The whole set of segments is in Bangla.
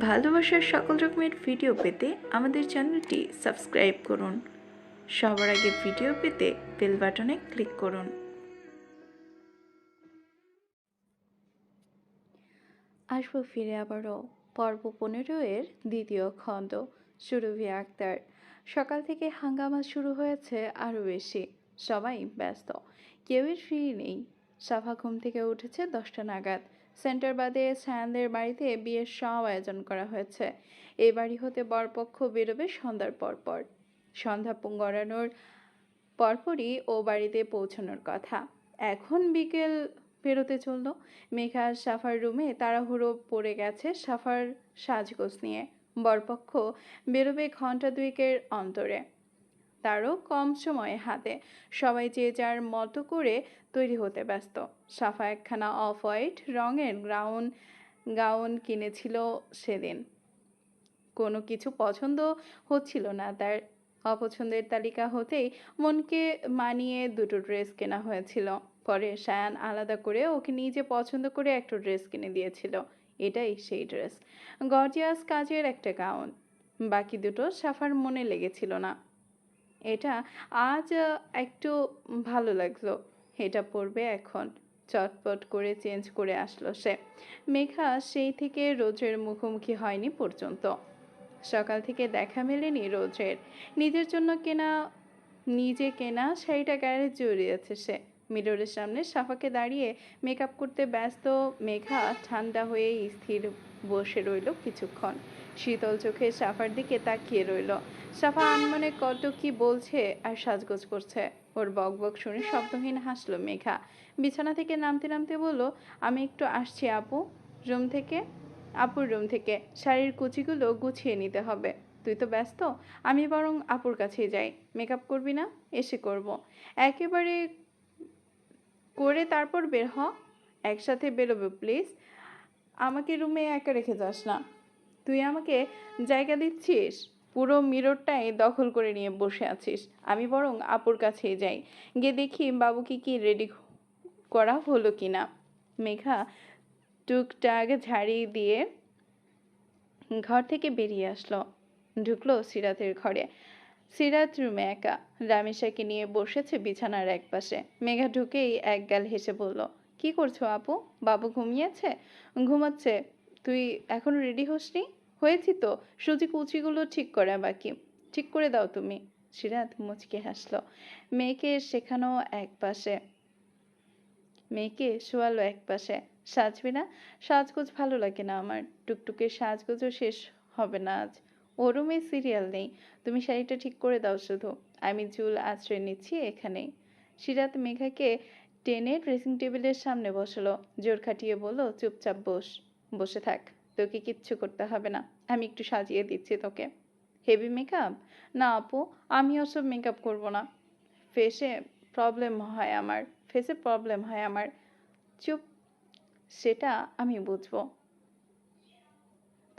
ভালোবাসার সকল রকমের ভিডিও পেতে আমাদের চ্যানেলটি সাবস্ক্রাইব করুন। সবার আগে ভিডিও পেতে বেল বাটনে ক্লিক করুন। আসবো ফিরে আবারও পর্ব 15-এর দ্বিতীয় খণ্ড। সুরভি আক্তার। সকাল থেকে হাঙ্গামা শুরু হয়েছে আরও বেশি। সবাই ব্যস্ত, কেউই ফ্রি নেই। সাফা ঘুম থেকে উঠেছে 10টা নাগাদ। সেন্টার বাদে সায়ানদের বাড়িতে বিয়ের সব আয়োজন করা হয়েছে। এই বাড়ি হতে বরপক্ষ বেরোবে সন্ধ্যার পরপর। সন্ধ্যা গড়ানোর পরপরই ও বাড়িতে পৌঁছানোর কথা। এখন বিকেল পেরোতে চলল। মেঘা সাফার রুমে তাড়াহুড়ো পড়ে গেছে সাফার সাজগোজ নিয়ে। বরপক্ষ বেরোবে ঘন্টা দুয়েকের অন্তরে, তারও কম সময় হাতে। সবাই যে যার মতো করে তৈরি হতে ব্যস্ত। সাফা একখানা অফ হোয়াইট রঙের গাউন কিনেছিল সেদিন। কোনো কিছু পছন্দ হচ্ছিল না তার। অপছন্দের তালিকা হতেই মনকে মানিয়ে দুটো ড্রেস কেনা হয়েছিল। পরে সায়ান আলাদা করে ওকে নিজে পছন্দ করে একটা ড্রেস কিনে দিয়েছিল। এটাই সেই ড্রেস, গর্জিয়াস কাজের একটা গাউন। বাকি দুটো সাফার মনে লেগেছিল না। এটা আজ একটু ভালো লাগলো, এটা পরবে এখন। চটপট করে চেঞ্জ করে আসলো সে। মেঘা সেই থেকে রোজের মুখোমুখি হয়নি পর্যন্ত। সকাল থেকে দেখা মেলেনি রোজের। নিজে কেনা শাড়িটা গায়ে জড়িয়েছে সে। মিররের সামনে সাফাকে দাঁড়িয়ে মেকআপ করতে ব্যস্ত মেঘা ঠান্ডা হয়ে স্থির বসে রইল কিছুক্ষণ। শীতল চোখে সাফার দিকে তাকিয়ে রইল। সাফা আনমনে কত কি বলছে আর সাজগোজ করছে। ওর বকবক শুনে শব্দহীন হাসলো মেঘা। বিছানা থেকে নামতে নামতে বলল, আমি একটু আসছি আপুর রুম থেকে শাড়ির কুচিগুলো গুছিয়ে নিতে হবে। তুই তো ব্যস্ত, আমি বরং আপুর কাছেই যাই। মেকআপ করবি না? এসে করব। একেবারে করে তারপর বের হ। একসাথে বেরোবে প্লিজ। আমাকে রুমে একা রেখে যাস না। তুই আমাকে জায়গা দিচ্ছিস? পুরো মিররটাই দখল করে নিয়ে বসে আছিস। আমি বরং আপুর কাছেই যাই, গিয়ে দেখি বাবুকে কি রেডি করা হলো কিনা। মেঘা টুকটাক ঝাড়ি দিয়ে ঘর থেকে বেরিয়ে আসলো। ঢুকলো সিরাতের ঘরে। সিরাত রুমে একা। রামিসাকে নিয়ে বসেছে বিছানার একপাশে। মেঘা ঢুকেই একগাল হেসে বলল, কি করছো আপু? বাবু ঘুমিয়েছে? ঘুমাচ্ছে। তুই এখনো রেডি হসনি? হয়েছি তো, সুজি কুচিগুলো ঠিক করে দাও তুমি। সিরাত মুচকে হাসলো। মেয়েকে শেখানো একপাশে মেয়েকে শোয়ালো একপাশে। সাজবি না? সাজগোজ ভালো লাগে না আমার। টুকটুকের সাজগোজও শেষ হবে না আজ। ওর রুমে সিরিয়াল নেই। তুমি শাড়িটা ঠিক করে দাও শুধু। আমি চুল আঁচড়ে নিচ্ছি এখানেই। সিরাত মেঘাকে টেনে ড্রেসিং টেবিলের সামনে বসালো। জোর খাটিয়ে বলল, চুপচাপ বসে থাক। তোকে কিচ্ছু করতে হবে না, আমি একটু সাজিয়ে দিচ্ছি তোকে। Heavy makeup? না আপু, আমি ওসব মেকআপ করব না। ফেসে প্রবলেম হয় আমার। চুপ, সেটা আমি বুঝবো।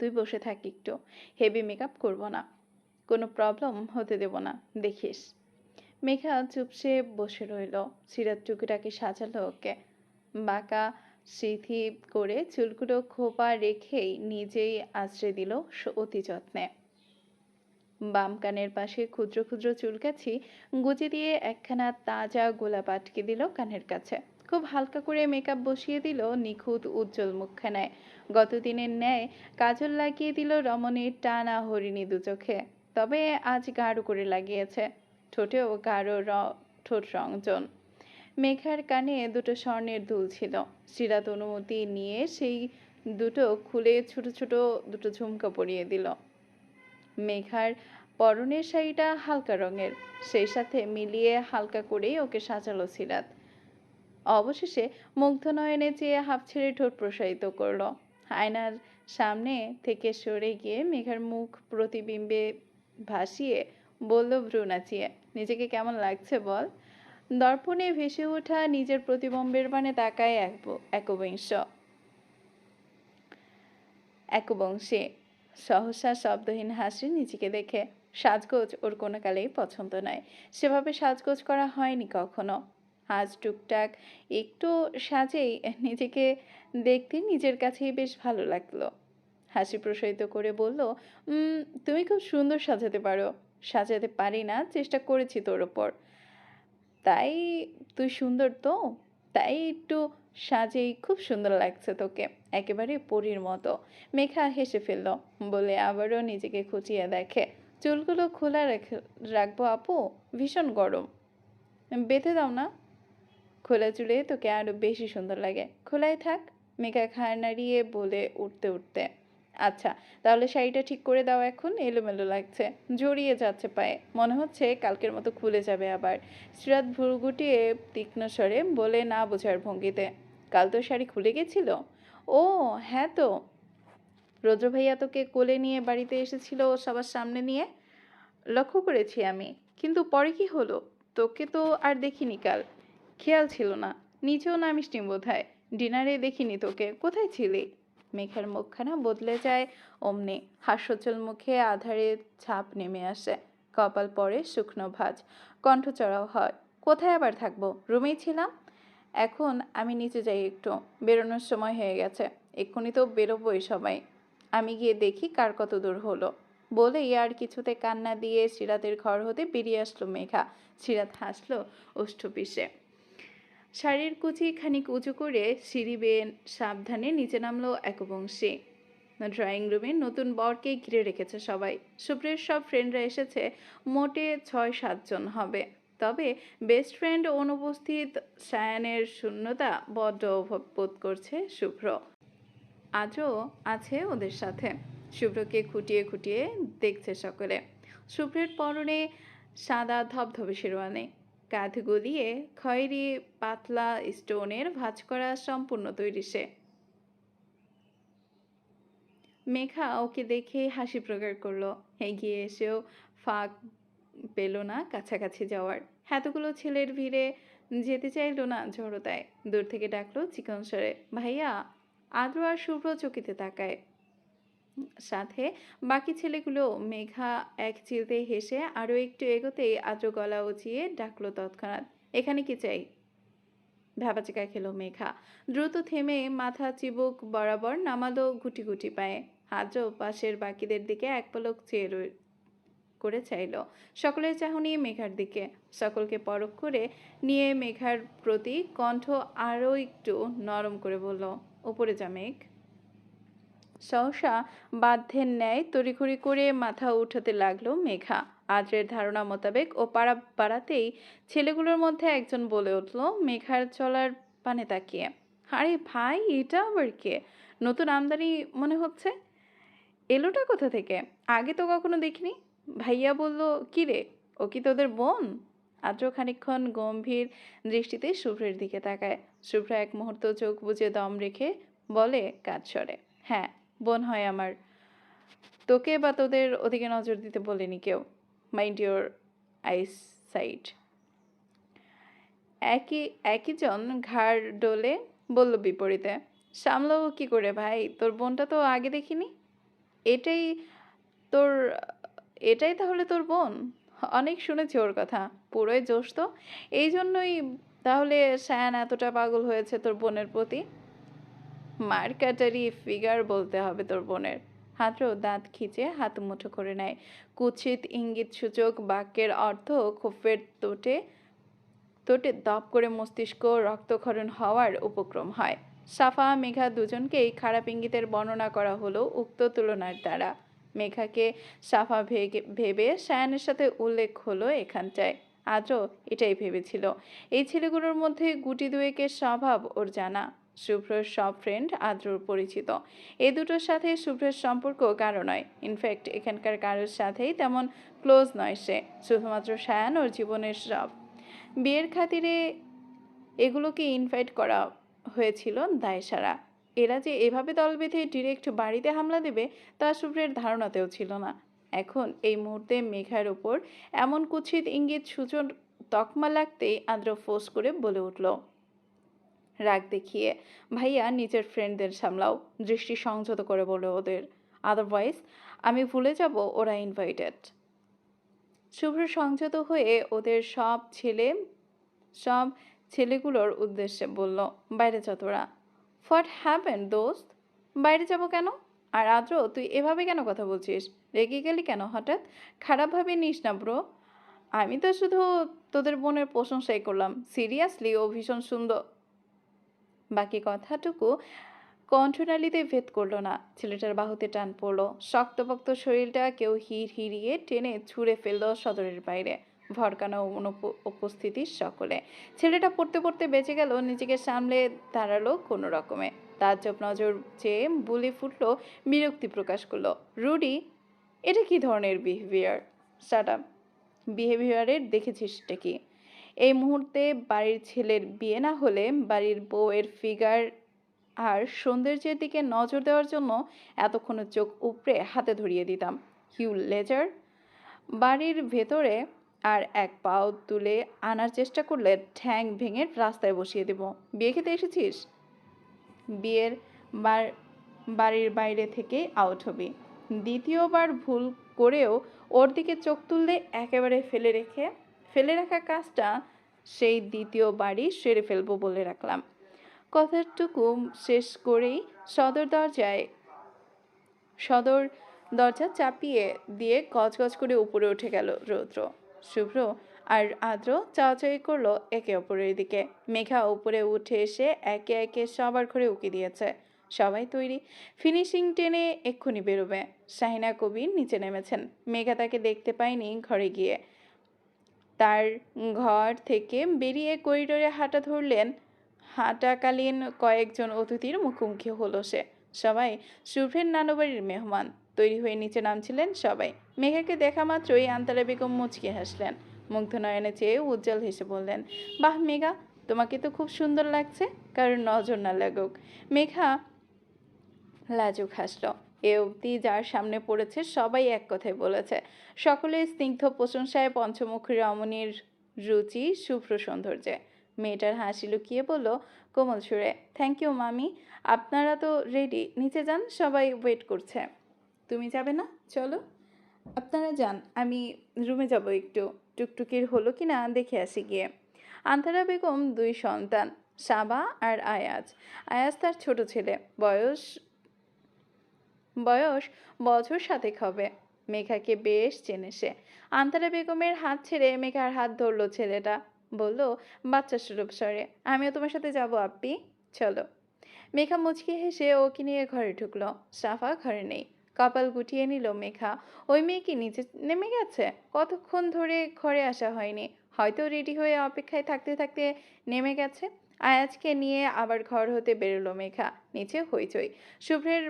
তুই বসে থাক একটু। হেভি মেকআপ করবো না, কোনো প্রবলেম হতে দেব না, দেখিস। মেঘা চুপসে বসে রইল। সিরাত টুকিটাকে সাজালো ওকে। বাঁকা সিথি করে চুলগুলো খোপা রেখেই নিজেই আঁচড়ে দিল অতি যত্নে। বাম কানের পাশে ক্ষুদ্র ক্ষুদ্র চুলকাছি গুজে দিয়ে একখানা তাজা গোলাপ আটকে দিল কানের কাছে। খুব হালকা করে মেকআপ বসিয়ে দিল নিখুঁত উজ্জ্বল মুখখানায়। গতদিনের ন্যায় কাজল লাগিয়ে দিল রমণীর টানা হরিণী দুচোখে। তবে আজ গাঢ় করে লাগিয়েছে। ঠোঁটেও ঠোঁট রঞ্জন। মেঘার কানে দুটো স্বর্ণের দুল ছিল। সিরাত অনুমতি নিয়ে সেই দুটো খুলে ছোট ছোট দুটো ঝুমকা পরিয়ে দিল। মেঘার পরনের শাড়িটা হালকা রঙের, সেই সাথে মিলিয়ে হালকা করেই ওকে সাজালো সিরাত। অবশেষে মুগ্ধ নয়নে চেয়ে হাঁপ ছেড়ে ঠোঁট প্রসারিত করলো। আয়নার সামনে থেকে সরে গিয়ে মেঘার মুখ প্রতিবিম্বে ভাসিয়ে বলল ভ্রু নাচিয়ে, নিজেকে কেমন লাগছে বল। দর্পণে ভেসে ওঠা নিজের প্রতিবিম্বের পানে তাকায় একবংশে সহসা শব্দহীন হাসি নিজেকে দেখে। সাজগোজ ওর কোনো কালেই পছন্দ নয়। সেভাবে সাজগোজ করা হয়নি কখনো। আজ টুকটাক একটু সাজেই নিজেকে দেখতে নিজের কাছেই বেশ ভালো লাগলো। হাসি প্রসারিত করে বলল, তুমি খুব সুন্দর সাজাতে পারো। সাজাতে পারি না, চেষ্টা করেছি তোর ওপর। তাই তুই সুন্দর তো, তাই একটু সাজেই খুব সুন্দর লাগছে তোকে, একেবারে পরীর মতো। মেঘা হেসে ফেলল, বলে আবারও নিজেকে খুঁচিয়ে দেখে। চুলগুলো খোলা রাখবো আপু, ভীষণ গরম। বেঁধে দাও না। খোলা চুলে তোকে আরো বেশি সুন্দর লাগে, খোলাই থাক। মেঘা ঘাড় নাড়িয়ে বলে উঠতে উঠতে, আচ্ছা তাহলে শাড়িটা ঠিক করে দাও, এখন এলোমেলো লাগছে, জড়িয়ে যাচ্ছে পায়ে, মনে হচ্ছে কালকের মতো খুলে যাবে আবার। সিরাত ভুরু গুটিয়ে তীক্ষ্ণ স্বরে বলে, না বোঝার ভঙ্গিতে, কাল তো শাড়ি খুলে গেছিল? ও হ্যাঁ তো, রৌদ্র ভাইয়া তোকে কোলে নিয়ে বাড়িতে এসেছিল সবার সামনে নিয়ে, লক্ষ্য করেছি আমি। কিন্তু পরে কি হলো? তোকে তো আর দেখিনি কাল, খেয়াল ছিল না। নিচেও নামিসনি বোধহয়, ডিনারে দেখিনি তোকে, কোথায় ছিলি? মেঘার মুখখানা বদলে যায় অমনি, হাস্যোজ্জ্বল মুখে আধারে ছাপ নেমে আসে, কপাল পরে শুকনো ভাঁজ, কণ্ঠ চড়াও হয়। কোথায় আবার থাকবো, রুমেই ছিলাম। এখন আমি নিচে যাই একটু, বেরোনোর সময় হয়ে গেছে, এক্ষুনি তো বেরোবোই সবাই। আমি গিয়ে দেখি কার কত দূর হলো। বলেই আর কিছুতে কান্না দিয়ে সিরাতের ঘর হতে বেরিয়ে আসলো মেঘা। সিরাত হাসলো ওষ্ঠ পিষে। শাড়ির কুচি খানিক উঁচু করে সিঁড়ি বেয়ে সাবধানে নিচে নামলো একবংশী। ড্রয়িং রুমে নতুন বরকে ঘিরে রেখেছে সবাই। শুভ্রের সব ফ্রেন্ডরা এসেছে, মোটে 6-7 জন হবে। তবে বেস্ট ফ্রেন্ড অনুপস্থিত সায়ানের শূন্যতা বড্ড বোধ করছে শুভ্র। আজও আছে ওদের সাথে। শুভ্রকে খুঁটিয়ে খুঁটিয়ে দেখছে সকলে। শুভ্রের পরনে সাদা ধবধবে শেরওয়ানি, কাঁধ গলিয়ে খয়েরি পাতলা স্টোনের ভাঁজ করা সম্পূর্ণ তৈরি সে। মেঘা ওকে দেখে হাসি প্রকার করলো, এগিয়ে এসেও ফাঁক পেল না কাছাকাছি যাওয়ার। এতগুলো ছেলের ভিড়ে যেতে চাইলো না জড়তায়, দূর থেকে ডাকলো চিকন স্বরে, ভাইয়া। আদ্র আর শুভ্র চকিতে তাকায়, সাথে বাকি ছেলেগুলো। মেঘা এক চিলতে হেসে আরও একটু এগোতেই আদ্র গলা উঁচিয়ে ডাকলো তৎক্ষণাৎ, এখানে কি চাই? ভ্যাবাচিকা খেলো মেঘা, দ্রুত থেমে মাথা চিবুক বরাবর নামালো গুটি গুটি পায়ে। আদ্র পাশের বাকিদের দিকে এক পলক চেয়ে করে চাইল, সকলের চাহনি মেঘার দিকে। সকলকে পরখ করে নিয়ে মেঘার প্রতি কণ্ঠ আরও একটু নরম করে বলল, উপরে যা মেঘ। সহসা বাধ্যের ন্যায় তড়িঘড়ি করে মাথা উঠাতে লাগলো মেঘা। আদ্রের ধারণা মোতাবেক ও পাড়া বাড়াতেই ছেলেগুলোর মধ্যে একজন বলে উঠল মেঘার চলার পানে তাকিয়ে, আরে ভাই, এটা আবার কে? নতুন আমদানি মনে হচ্ছে। এলোটা কোথা থেকে? আগে তো কখনো দেখিনি। ভাইয়া বলল, কি রে, ও কি তোদের বোন? আদ্র খানিকক্ষণ গম্ভীর দৃষ্টিতে শুভ্রের দিকে তাকায়। শুভ্র এক মুহূর্ত চোখ বুজে দম রেখে বলে কাজ সরে, হ্যাঁ বোন হয় আমার। তোকে বা তোদের ওদিকে নজর দিতে বলেনি কেউ। Mind your eyes side. একই জন ঘাড় ডোলে বলল বিপরীতে, সামলাবো কি করে ভাই, তোর বোনটা তো আগে দেখিনি। এটাই তোর এটাই তাহলে তোর বোন? অনেক শুনেছি ওর কথা, পুরোই জোশ তো। এই জন্যই তাহলে শ্যান এতটা পাগল হয়েছে তোর বোনের প্রতি। মারকাটারি ফিগার বলতে হবে তোর বোনের। হাতও দাঁত খিচে হাত মুঠো করে নেয়, কুৎসিত ইঙ্গিত সূচক বাক্যের অর্থ ক্ষোভের তোটে তোটে দপ করে মস্তিষ্ক রক্তক্ষরণ হওয়ার উপক্রম হয়। সাফা মেঘা দুজনকেই খারাপ ইঙ্গিতের বর্ণনা করা হলো উক্ত তুলনার দ্বারা। মেঘাকে সাফা ভেবে সায়ানের সাথে উল্লেখ হলো এখানটায়। আজও এটাই ভেবেছিল। এই ছেলেগুলোর মধ্যে গুটি দুয়েকের স্বভাব ওর জানা। শুভ্রর সব ফ্রেন্ড আদ্রর পরিচিত। এ দুটোর সাথে শুভ্রের সম্পর্ক কারো নয়। ইনফ্যাক্ট এখানকার কারোর সাথেই তেমন ক্লোজ নয় সে, শুধুমাত্র সায়ান ওর জীবনের সব। বিয়ের খাতিরে এগুলোকে ইনভাইট করা হয়েছিল দায়সারা। এরা যে এভাবে দল বেঁধে ডিরেক্ট বাড়িতে হামলা দেবে তা শুভ্রের ধারণাতেও ছিল না। এখন এই মুহূর্তে মেঘার ওপর এমন কুৎসিত ইঙ্গিত সূচন তকমা লাগতেই আদ্র ফোঁস করে বলে উঠল রাগ দেখিয়ে, ভাইয়া নিজের ফ্রেন্ডদের সামলাও, দৃষ্টি সংযত করে বলে ওদের, আদারওয়াইজ আমি ভুলে যাব ওরা ইনভাইটেড। শুভ্র সংযত হয়ে ওদের সব ছেলেগুলোর উদ্দেশ্যে বলল, বাইরে যা তোরা। হোয়াট হ্যাপেন্ড দোস্ত? বাইরে যাব কেন? আর আদ্র, তুই এভাবে কেন কথা বলছিস? রেগে গেলি কেন হঠাৎ? খারাপভাবে নিস না ব্রো। আমি তো শুধু তোদের বোনের প্রশংসাই করলাম। সিরিয়াসলি ও ভীষণ সুন্দর। বাকি কথাটুকু কণ্ঠনালীতে ভেদ করলো না। ছেলেটার বাহুতে টান পড়লো। শক্তপোক্ত শরীরটা কেউ হিড়িয়ে টেনে ছুঁড়ে ফেললো সদরের বাইরে। ভরকানো উপস্থিতির সকলে। ছেলেটা পড়তে পড়তে বেঁচে গেল, নিজেকে সামলে দাঁড়ালো কোনো রকমে। তাজ্জব নজর চেয়ে বুলি ফুটলো, বিরক্তি প্রকাশ করলো। রুডি, এটা কি ধরনের বিহেভিয়ার? Shut up. বিহেভিয়ারের দেখেছিসটা কি? এই মুহূর্তে বাড়ির ছেলের বিয়ে না হলে বাড়ির বউয়ের ফিগার আর সৌন্দর্যের দিকে নজর দেওয়ার জন্য এতক্ষণে চোখ উপড়ে হাতে ধরিয়ে দিতাম। হিউ লেজার, বাড়ির ভেতরে আর এক পাও তুলে আনার চেষ্টা করলে ঠ্যাং ভেঙে রাস্তায় বসিয়ে দেব। বিয়ে খেতে এসেছিস? বিয়ের বাড়ির বাইরে থেকে আউট হবি। দ্বিতীয়বার ভুল করেও ওর দিকে চোখ তুললে একেবারে ফেলে রাখা কাজটা সেই দ্বিতীয়বারই সেরে ফেলবো বলে রাখলাম। কথাটুকু শেষ করেই সদর দরজা চাপিয়ে দিয়ে গজগজ করে উপরে উঠে গেল রৌদ্র। শুভ্র আর আদ্র চাওয়াচাওয়ি করলো একে অপরের দিকে। মেঘা উপরে উঠে এসে একে একে সবার ঘরে উকি দিয়েছে। সবাই তৈরি, ফিনিশিং টেনে এক্ষুনি বেরোবে। শাহিনা কবির নিচে নেমেছেন। মেঘা তাকে দেখতে পায়নি ঘরে গিয়ে। তার ঘর থেকে বেরিয়ে করিডোরে হাঁটা ধরলেন। হাঁটাকালীন কয়েকজন অতিথির মুখোমুখি হলো সে। সবাই শুভ্রের নানুবাড়ির মেহমান। তৈরি হয়ে নিচে নামছিলেন সবাই। মেঘাকে দেখা মাত্রই আন্তারা বেগম মুচকি হাসলেন। মুগ্ধ নয়নে চেয়ে উজ্জ্বল হেসে বললেন, বাহ মেঘা, তোমাকে তো খুব সুন্দর লাগছে, কারণ নজর না লাগুক। মেঘা লাজুক হাসল। এ অবধি যার সামনে পড়েছে সবাই এক কথাই বলেছে। সকলের স্নিগ্ধ প্রশংসায় পঞ্চমুখী রমণীর রুচি, শুভ্র সৌন্দর্যে। মেয়েটার হাসি লুকিয়ে বলল কোমল সুরে, থ্যাংক ইউ মামি। আপনারা তো রেডি, নিচে যান, সবাই ওয়েট করছে। তুমি যাবে না? চলো। আপনারা যান, আমি রুমে যাব একটু। টুকটুকির হলো কি না দেখে আসি গিয়ে। আন্তারা বেগম দুই সন্তান, সাবা আর আয়াজ। আয়াজ তার ছোট ছেলে, বয়স বছর 7 হবে। মেঘাকে বেশ চেনে সে। আন্তারা বেগমের হাত ছেড়ে মেঘার হাত ধরলো ছেলেটা। বলল বাচ্চা সুরূপ স্বরে, আমিও তোমার সাথে যাব আপ্পি, চলো। মেঘা মুচকি হেসে ওকে নিয়ে ঘরে ঢুকলো। সাফা ঘরে নেই। কপাল গুটিয়ে নিল মেঘা। ওই মেয়ে কি নিচে নেমে গেছে? কতক্ষণ ধরে ঘরে আসা হয়নি। হয়তো রেডি হয়ে অপেক্ষায় থাকতে থাকতে নেমে গেছে। আয়াজকে নিয়ে আবার ঘর হতে বেরোলো মেঘা। নিচে হইচই। শুভ্রের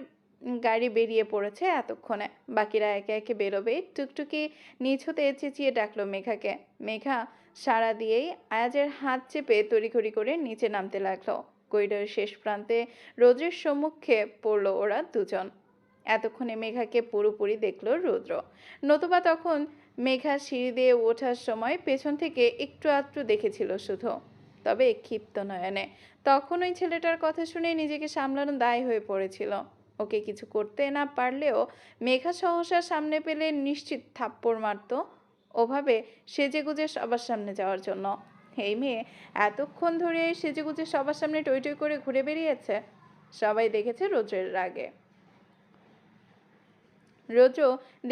গাড়ি বেরিয়ে পড়েছে এতক্ষণে। বাকিরা একে একে বেরোবে। টুকটুকি নিচ হতে চেঁচিয়ে ডাকলো মেঘাকে। মেঘা সাড়া দিয়েই আয়াজের হাত চেপে তড়িঘড়ি করে নিচে নামতে লাগলো। করিডোরের শেষ প্রান্তে রৌদ্রের সম্মুখে পড়ল ওরা দুজন। এতক্ষণে মেঘাকে পুরোপুরি দেখল রৌদ্র। নতুবা তখন মেঘা সিঁড়ি দিয়ে ওঠার সময় পেছন থেকে একটু আধটু দেখেছিল শুধু। তবে ক্ষিপ্ত নয়নে। তখন ওই ছেলেটার কথা শুনে নিজেকে সামলানো দায় হয়ে পড়েছিল। ওকে কিছু করতে না পারলেও মেঘা সহসা সামনে পেলে নিশ্চিত থাপ্পড় মারত। ওভাবে সেজেগুজে সবার সামনে যাওয়ার জন্য। এই মেয়ে এতক্ষণ ধরে সেজেগুজে সবার সামনে টই টই করে ঘুরে বেরিয়েছে। সবাই দেখেছে রৌদ্রের রাগে। রৌদ্র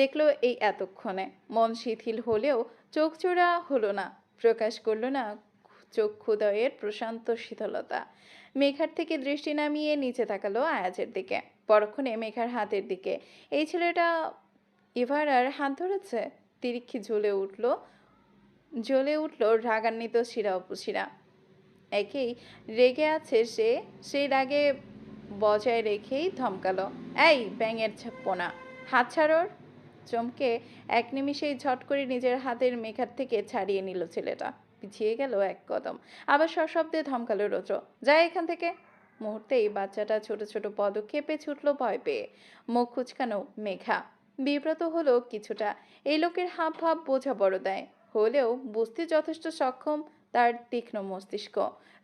দেখলো এই এতক্ষণে। মন শিথিল হলেও চোখচোরা হলো না, প্রকাশ করলো না চক্ষুদয়ের প্রশান্ত শীতলতা। মেঘার থেকে দৃষ্টি নামিয়ে নিচে তাকালো আয়াজের দিকে, পরক্ষণে মেঘার হাতের দিকে। এই ছেলেটা ইভারার হাত ধরেছে। তিরিক্ষি জ্বলে উঠল রাগান্বিত শিরা উপশিরা। একেই রেগে আছে সে, সেই রাগে বজায় রেখেই ধমকালো, এই ব্যাঙের পোনা, হাত ছাড়োর। চমকে এক নিমিষেই ঝট করে নিজের হাতের মেঘার থেকে ছাড়িয়ে নিল ছেলেটা। পিছিয়ে গেল এক কদম। আবার সশব্দে ধমকালো রৌদ্র, যায় এখান থেকে। মুহূর্তেই বাচ্চাটা ছোট ছোট পদক্ষেপে ছুটল ভয় পেয়ে। মুখ কুচকানো মেঘা বিব্রত হলো কিছুটা। এই লোকের হাব ভাব বোঝা বড় দেয়, হলেও বুঝতে যথেষ্ট সক্ষম তার তীক্ষ্ণ মস্তিষ্ক।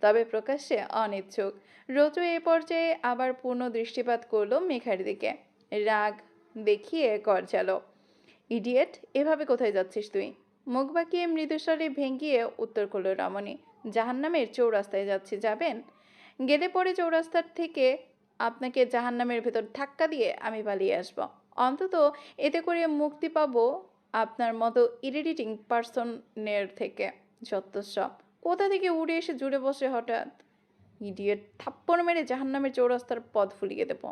তবে প্রকাশ্যে অনিচ্ছুক। রৌদ্র এ পর্যায়ে আবার পূর্ণ দৃষ্টিপাত করলো মেঘার দিকে। রাগ দেখিয়ে গর্জালো, ইডিয়েট, এভাবে কোথায় যাচ্ছিস তুই? মুখ বাঁকিয়ে মৃদুস্বরে ভেঙ্গিয়ে উত্তর করল রমণী, জাহান্নামের চৌরাস্তায় যাচ্ছি, যাবেন? গেলে পরে চৌরাস্তার থেকে আপনাকে জাহান্নামের ভেতর ধাক্কা দিয়ে আমি পালিয়ে আসব। অন্তত এতে করে মুক্তি পাবো আপনার মতো ইরিটেটিং পারসনের থেকে। যত্তসব। কোথা থেকে উড়ে এসে জুড়ে বসে হঠাৎ? ইডিয়েট! থাপ্পড় মেরে জাহান্নামের চৌরাস্তার পথ ফুলিয়ে দেব।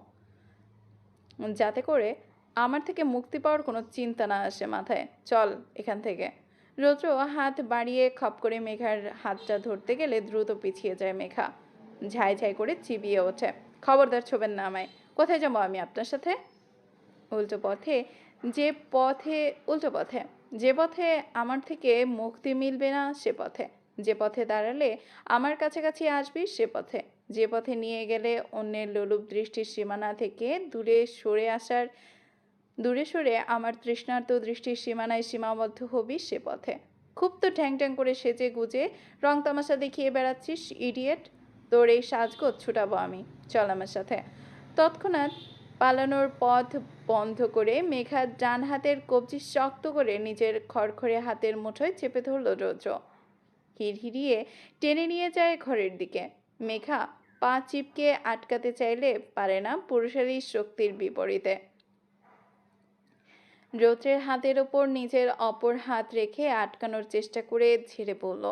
যাতে করে আমার থেকে মুক্তি পাওয়ার কোনো চিন্তা না আসে মাথায়। চল এখান থেকে। রৌদ্র হাত বাড়িয়ে খপ করে মেঘার হাতটা ধরতে গেলে দ্রুত পিছিয়ে যায় মেঘা। ঝাই ঝাই করে চিবিয়ে ওঠে। খবরদার ছোবেন না আমায়। কোথায় যাবো আমি আপনার সাথে? উল্টো পথে। যে পথে উল্টো পথে। যে পথে আমার থেকে মুক্তি মিলবে না সে পথে। যে পথে দাঁড়ালে আমার কাছাকাছি আসবি সে পথে। যে পথে নিয়ে গেলে অন্যের লোলুপ দৃষ্টির সীমানা থেকে দূরে সরে আমার তৃষ্ণার্ত দৃষ্টির সীমানায় সীমাবদ্ধ হবি সে পথে। খুব তো ঠ্যাং ঠ্যাং করে সেজে গুজে রং তামাশা দেখিয়ে বেড়াচ্ছিস ইডিয়েট। তোর এই সাজগোজ ছুটাবো আমি। চল আমার সাথে। তৎক্ষণাৎ পালানোর পথ বন্ধ করে মেঘা ডান হাতের কবজি শক্ত করে নিজের খড়খড়ে হাতের মুঠোয় চেপে ধরল রৌদ্র। হিড়হিড়িয়ে টেনে নিয়ে যায় ঘরের দিকে। মেঘা পা চিপকে আটকাতে চাইলে পারে না পুরুষালী শক্তির বিপরীতে। রৌদ্রের হাতের ওপর নিজের অপর হাত রেখে আটকানোর চেষ্টা করে ঝেড়ে পড়ল।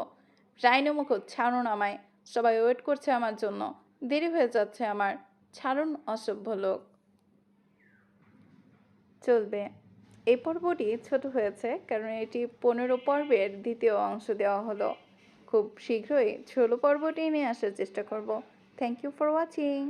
রাইনো মুখোশ, ছাড়ুন আমায়। সবাই ওয়েট করছে আমার জন্য। দেরি হয়ে যাচ্ছে আমার। ছাড়ুন অসভ্য লোক। চলবে। এই পর্বটি ছোট হয়েছে কারণ এটি 15 পর্বের দ্বিতীয় অংশ দেওয়া হলো। খুব শীঘ্রই 16 পর্বটি নিয়ে আসার চেষ্টা করব। Thank you for watching.